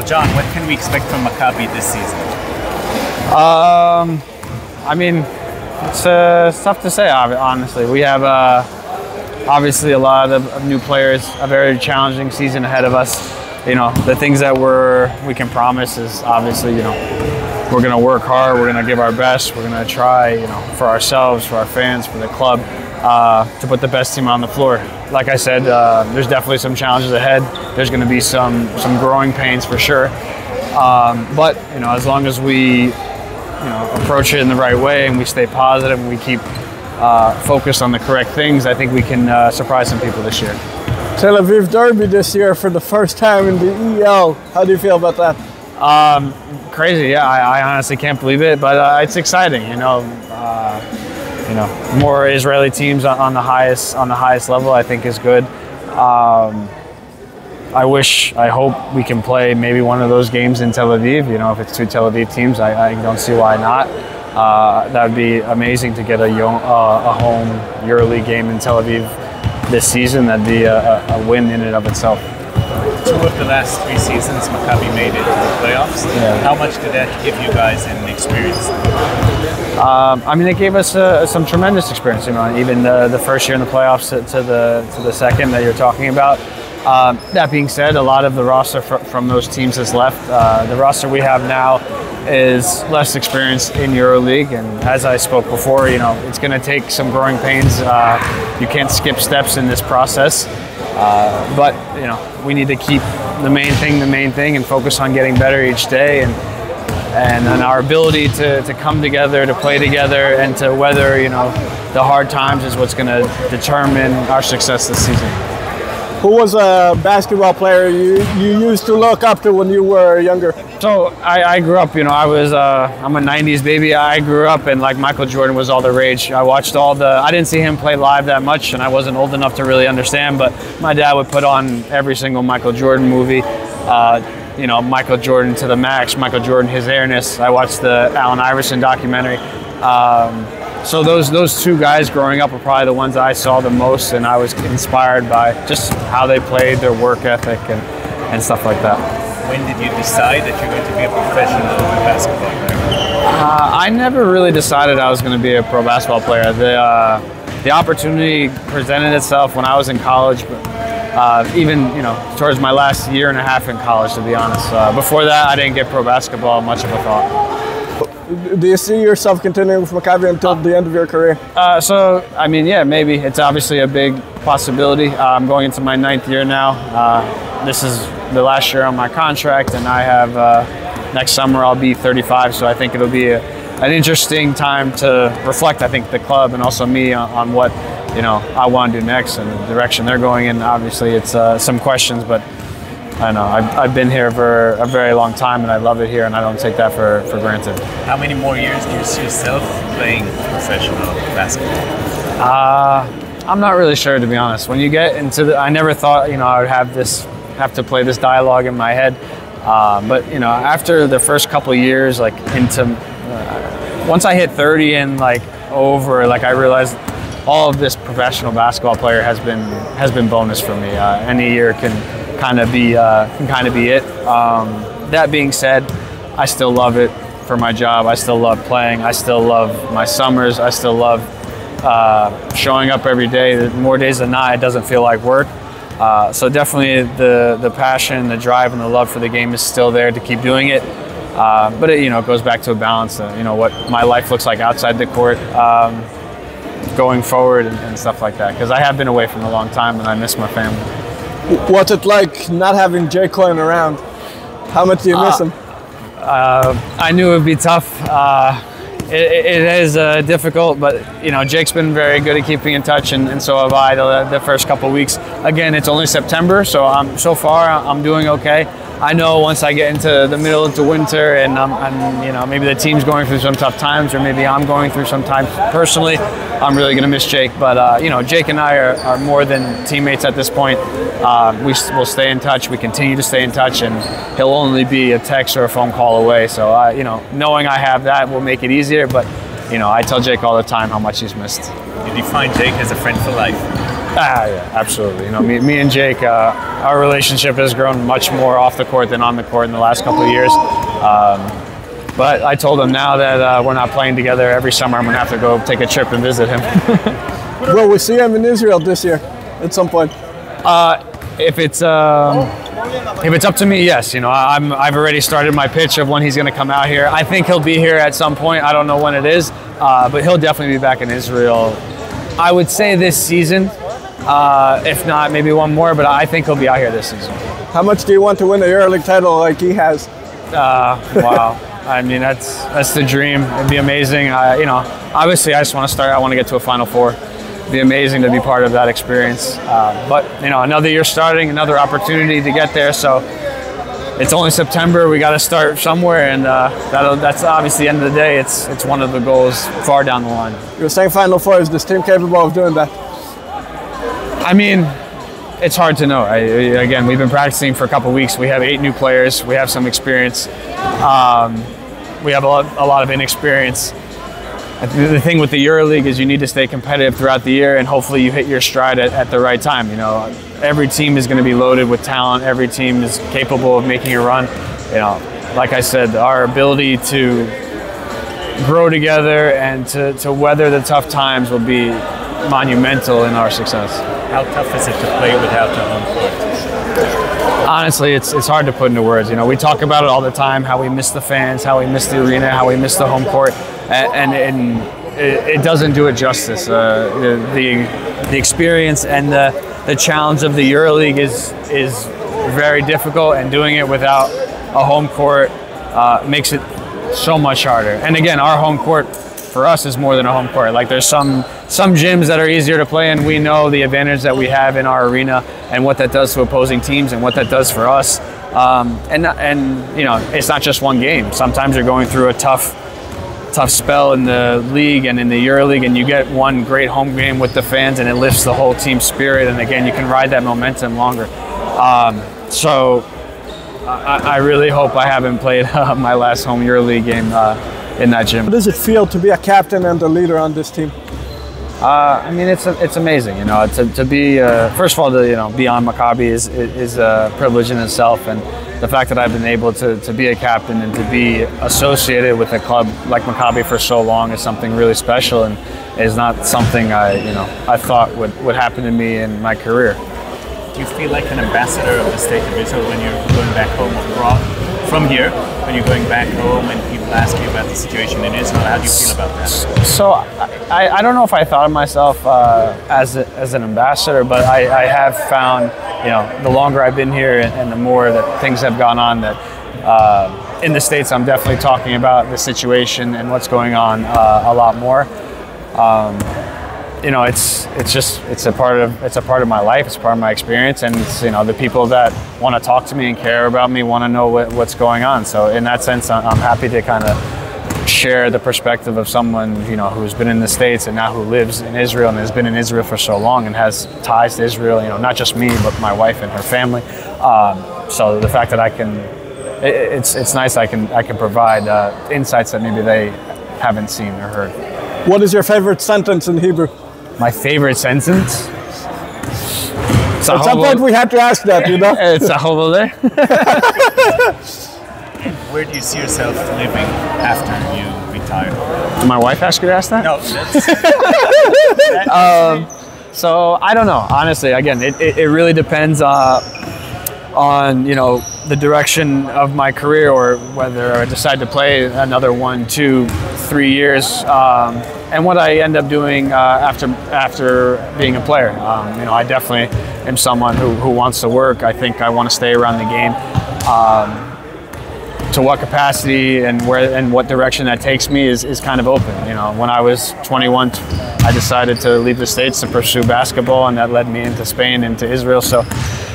John, what can we expect from Maccabi this season? I mean, it's tough to say, honestly. We have obviously a lot of new players, a very challenging season ahead of us. You know, the things that we can promise is obviously, you know, we're going to work hard, we're going to give our best, we're going to try, you know, for ourselves, for our fans, for the club, to put the best team on the floor. Like I said, there's definitely some challenges ahead. There's going to be some growing pains for sure. But, you know, as long as we, you know, approach it in the right way and we stay positive and we keep focused on the correct things, I think we can surprise some people this year. Tel Aviv Derby this year for the first time in the EL. How do you feel about that? Crazy, yeah. I honestly can't believe it, but it's exciting. You know, more Israeli teams on the highest level, I think, is good. I hope we can play maybe one of those games in Tel Aviv. You know, if it's two Tel Aviv teams, I don't see why not. That would be amazing to get a home EuroLeague game in Tel Aviv this season. That'd be a win in and of itself. 2 of the last 3 seasons, Maccabi made it to the playoffs. Yeah. How much did that give you guys in experience? I mean, it gave us some tremendous experience. You know, even the first year in the playoffs to the second that you're talking about. That being said, a lot of the roster from those teams has left. The roster we have now is less experienced in EuroLeague, and as I spoke before, you know, it's going to take some growing pains. You can't skip steps in this process, but you know, we need to keep the main thing, and focus on getting better each day, and our ability to come together, to play together, and to weather, you know, the hard times is what's going to determine our success this season. Who was a basketball player you used to look up to when you were younger? So I grew up, you know, I'm a 90s baby. I grew up and like Michael Jordan was all the rage. I watched I didn't see him play live that much, and I wasn't old enough to really understand, but my dad would put on every single Michael Jordan movie. You know, Michael Jordan to the max, Michael Jordan, his airness. I watched the Allen Iverson documentary. So those 2 guys growing up are probably the ones I saw the most, and I was inspired by just how they played, their work ethic, and stuff like that. When did you decide that you're going to be a professional basketball player? I never really decided I was going to be a pro basketball player. The opportunity presented itself when I was in college, but even, you know, towards my last year and a half in college, to be honest. Before that, I didn't give pro basketball much of a thought. Do you see yourself continuing with Maccabi until the end of your career? So, I mean, yeah, maybe. It's obviously a big possibility. I'm going into my 9th year now. This is the last year on my contract, and I have next summer I'll be 35, so I think it'll be an interesting time to reflect, I think, the club and also me on what, you know, I want to do next and the direction they're going in. Obviously, it's some questions, but I know I've been here for a very long time, and I love it here, and I don't take that for granted. How many more years do you see yourself playing professional basketball? I'm not really sure, to be honest. When you get into I never thought, you know, I would have to play this dialogue in my head. But you know, after the first couple of years, like once I hit 30 and like over, like I realized all of this professional basketball player has been bonus for me. Any year can kind of be it. That being said, I still love it for my job. I still love playing. I still love my summers. I still love showing up every day. More days than not, it doesn't feel like work. So definitely the passion, the drive, and the love for the game is still there to keep doing it. But it, you know, it goes back to a balance. You know, what my life looks like outside the court, going forward, and stuff like that. Because I have been away for a long time, and I miss my family. What's it like not having Jay Cohen around? How much do you miss him? I knew it would be tough. It is difficult, but you know, Jake's been very good at keeping in touch, and so have I the first couple of weeks. Again, it's only September, so so far I'm doing okay. I know once I get into the middle of the winter and you know, maybe the team's going through some tough times, or maybe I'm going through some times personally, I'm really going to miss Jake. But you know, Jake and I are more than teammates at this point. We'll stay in touch. We continue to stay in touch, and he'll only be a text or a phone call away. So you know, knowing I have that will make it easier. But you know, I tell Jake all the time how much he's missed. Did you find Jake as a friend for life? Yeah, absolutely. You know, me and Jake, our relationship has grown much more off the court than on the court in the last couple of years. But I told him now that we're not playing together every summer, I'm going to have to go take a trip and visit him. Will we see him in Israel this year at some point? If it's up to me, yes. You know, I've already started my pitch of when he's going to come out here. I think he'll be here at some point. I don't know when it is, but he'll definitely be back in Israel. I would say this season. If not, maybe one more, but I think he'll be out here this season. How much do you want to win the EuroLeague title like he has? Wow. I mean, that's the dream. It'd be amazing. You know, obviously, I just want to start. I want to get to a Final Four. It'd be amazing to be part of that experience. But you know, another year starting, another opportunity to get there. So it's only September. We got to start somewhere, and that's obviously the end of the day. It's one of the goals far down the line. You're saying Final Four. Is this team capable of doing that? I mean, it's hard to know. Again, we've been practicing for a couple of weeks. We have 8 new players. We have some experience. We have a lot of inexperience. The thing with the EuroLeague is you need to stay competitive throughout the year, and hopefully you hit your stride at the right time. You know, every team is going to be loaded with talent. Every team is capable of making a run. You know, like I said, our ability to grow together and to weather the tough times will be monumental in our success. How tough is it to play without a home court? Honestly, it's hard to put into words. You know, we talk about it all the time, how we miss the fans, how we miss the arena, how we miss the home court, and it doesn't do it justice. The experience and the challenge of the EuroLeague is very difficult, and doing it without a home court makes it so much harder. And again, our home court for us is more than a home court. Like, there's some gyms that are easier to play in. We know the advantage that we have in our arena and what that does to opposing teams and what that does for us. And you know, it's not just one game. Sometimes you're going through a tough spell in the league and in the EuroLeague, and you get one great home game with the fans, and it lifts the whole team spirit. And again, you can ride that momentum longer. So I really hope I haven't played my last home EuroLeague game in that gym. How does it feel to be a captain and a leader on this team? I mean, it's amazing. You know, to be first of all, to be on Maccabi is a privilege in itself, and the fact that I've been able to be a captain and to be associated with a club like Maccabi for so long is something really special, and is not something I thought would happen to me in my career. Do you feel like an ambassador of the state of Israel when you're going back home abroad from here? When you're going back home and people ask you about the situation in Israel, how do you feel about that? So I don't know if I thought of myself as an ambassador, but I have found, the longer I've been here and the more that things have gone on, that in the States I'm definitely talking about the situation and what's going on a lot more. It's a part of my life. It's part of my experience, and it's, the people that want to talk to me and care about me want to know what's going on. So in that sense, I'm happy to kind of share the perspective of someone who's been in the States and now who lives in Israel and has been in Israel for so long and has ties to Israel. Not just me, but my wife and her family. So the fact that I can, it's nice I can provide insights that maybe they haven't seen or heard. What is your favorite sentence in Hebrew? My favorite sentence? At some point we have to ask that, It's a hobole. Where do you see yourself living after you retire? Did my wife ask you to ask that? No. So I don't know. Honestly, again, it really depends on the direction of my career, or whether I decide to play another 1, 2, 3 years, and what I end up doing after being a player. I definitely am someone who wants to work. I think I want to stay around the game. To what capacity and what direction that takes me is kind of open. When I was 21, I decided to leave the States to pursue basketball, and that led me into Spain, into Israel. So,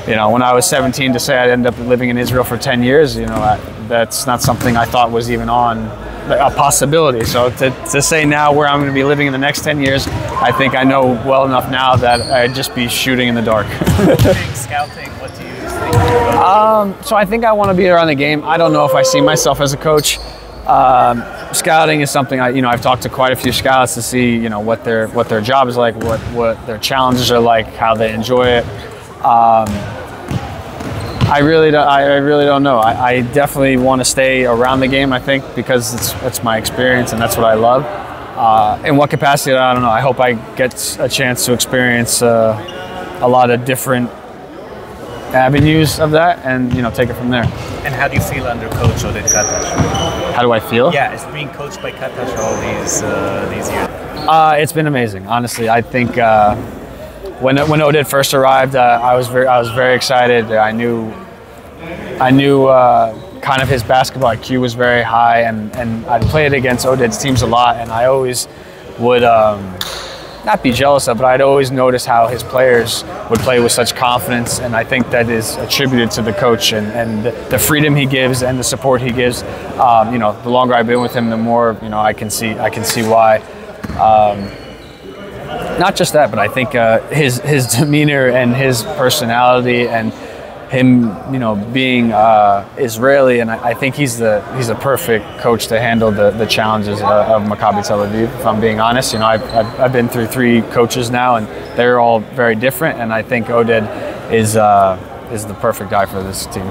when I was 17, to say I'd end up living in Israel for 10 years, that's not something I thought was even on a possibility. So to say now where I'm going to be living in the next 10 years, I think I know well enough now that I'd just be shooting in the dark. Scouting, what do you think? So I think I want to be around the game. I don't know if I see myself as a coach. scouting is something I've talked to quite a few scouts to see what their job is like, what their challenges are like, how they enjoy it. I really don't know. I definitely want to stay around the game, I think, because it's my experience and that's what I love. In what capacity, I don't know. I hope I get a chance to experience a lot of different avenues of that and take it from there. And how do you feel under coach Oded Katash? How do I feel? Yeah, it's being coached by Katash all these years. It's been amazing, honestly. I think when Oded first arrived, I was very excited. I knew kind of his basketball IQ was very high, and I'd played against Oded's teams a lot, and I always would not be jealous of, but I'd always notice how his players would play with such confidence, and I think that is attributed to the coach and the freedom he gives and the support he gives. The longer I've been with him, the more I can see why. Not just that, but I think his demeanor and his personality and him, being Israeli, and I think he's a perfect coach to handle the challenges of Maccabi Tel Aviv. If I'm being honest, I've been through 3 coaches now, and they're all very different. And I think Oded is the perfect guy for this team.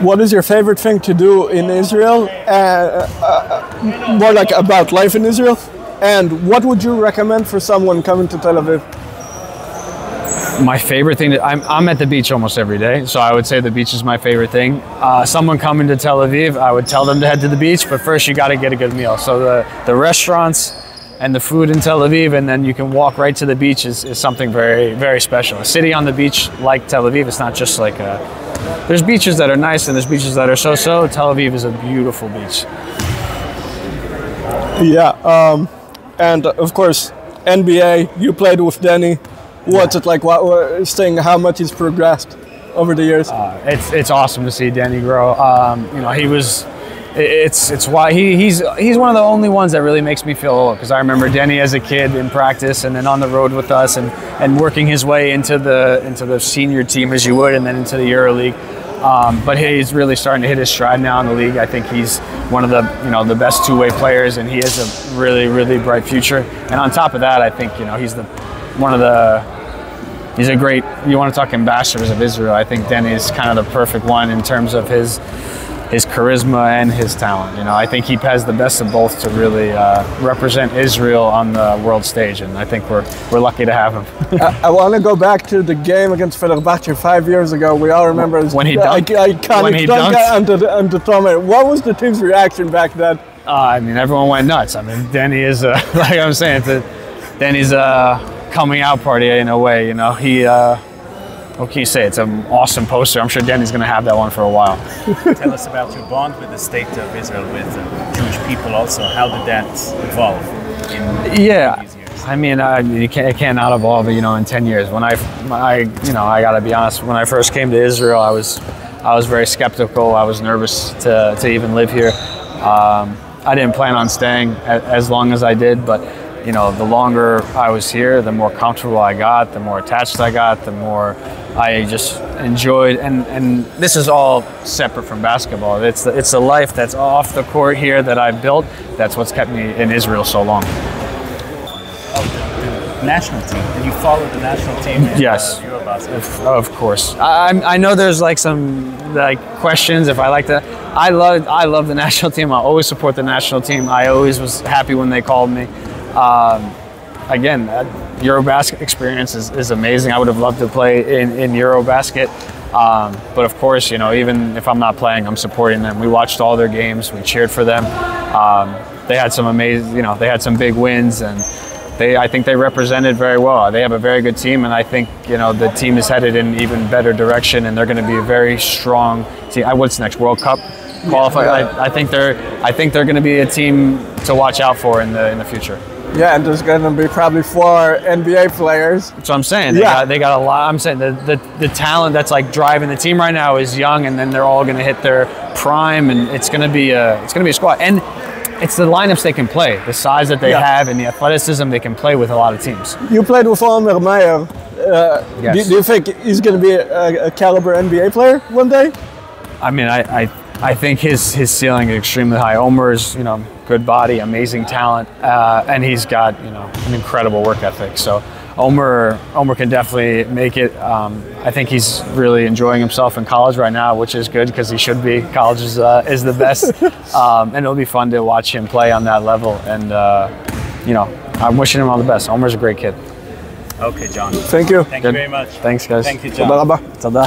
What is your favorite thing to do in Israel? More like about life in Israel. And what would you recommend for someone coming to Tel Aviv? My favorite thing, I'm at the beach almost every day, so I would say the beach is my favorite thing. Someone coming to Tel Aviv, I would tell them to head to the beach, but first you got to get a good meal. So the restaurants and the food in Tel Aviv, and then you can walk right to the beach is something very, very special. A city on the beach like Tel Aviv, it's not just like there's beaches that are nice and there's beaches that are so-so. Tel Aviv is a beautiful beach. Yeah, and of course, NBA, you played with Danny. What's it like seeing how much he's progressed over the years? It's awesome to see Danny grow. It's why he's one of the only ones that really makes me feel old, because I remember Danny as a kid in practice and then on the road with us and working his way into the senior team as you would, and then into the EuroLeague. But he's really starting to hit his stride now in the league. I think he's one of the best two-way players, and he has a really, really bright future. And on top of that, I think he's a great, you want to talk ambassadors of Israel. I think Danny is kind of the perfect one in terms of his charisma and his talent. I think he has the best of both to really represent Israel on the world stage, and I think we're lucky to have him. I want to go back to the game against Fenerbahce 5 years ago. We all remember when he dunked. And the tournament. What was the team's reaction back then? Everyone went nuts. Danny is like I'm saying, Danny's coming out party in a way. What can you say? It's an awesome poster. I'm sure Danny's going to have that one for a while. Tell us about your bond with the state of Israel, with Jewish people also. How did that evolve in these years? It cannot evolve, in 10 years. When I got to be honest, when I first came to Israel, I was very skeptical. I was nervous to even live here. I didn't plan on staying as long as I did, but the longer I was here, the more comfortable I got, the more attached I got, the more I just enjoyed. And this is all separate from basketball. It's the life that's off the court here that I've built. That's what's kept me in Israel so long. The national team. Did you follow the national team? Yes, Eurobasket? of course. I know there's some questions if I like to. I love the national team. I always support the national team. I always was happy when they called me. Again, Eurobasket experience is amazing. I would have loved to play in Eurobasket. But of course, even if I'm not playing, I'm supporting them. We watched all their games. We cheered for them. They had some amazing, they had some big wins, and I think they represented very well. They have a very good team, and I think, the team is headed in an even better direction, and they're going to be a very strong team. What's next? World Cup qualify? Yeah. I think they're going to be a team to watch out for in the future. Yeah, and there's going to be probably 4 NBA players. That's what I'm saying. They got a lot. I'm saying the talent that's driving the team right now is young, and then they're all going to hit their prime, and it's going to be a squad. And it's the lineups they can play, the size that they have, and the athleticism they can play with a lot of teams. You played with Omer Meyer. Yes. Do you think he's going to be a caliber NBA player one day? I I think his ceiling is extremely high. Omer's, you know, good body, amazing talent, and he's got, you know, an incredible work ethic. So Omer can definitely make it. I think he's really enjoying himself in college right now, which is good because he should be. College is the best, and it'll be fun to watch him play on that level. And you know, I'm wishing him all the best. Omer's a great kid. Okay, John. Thank you. Thank you very much. Thanks, guys. Thank you, John. תודה רבה. תודה.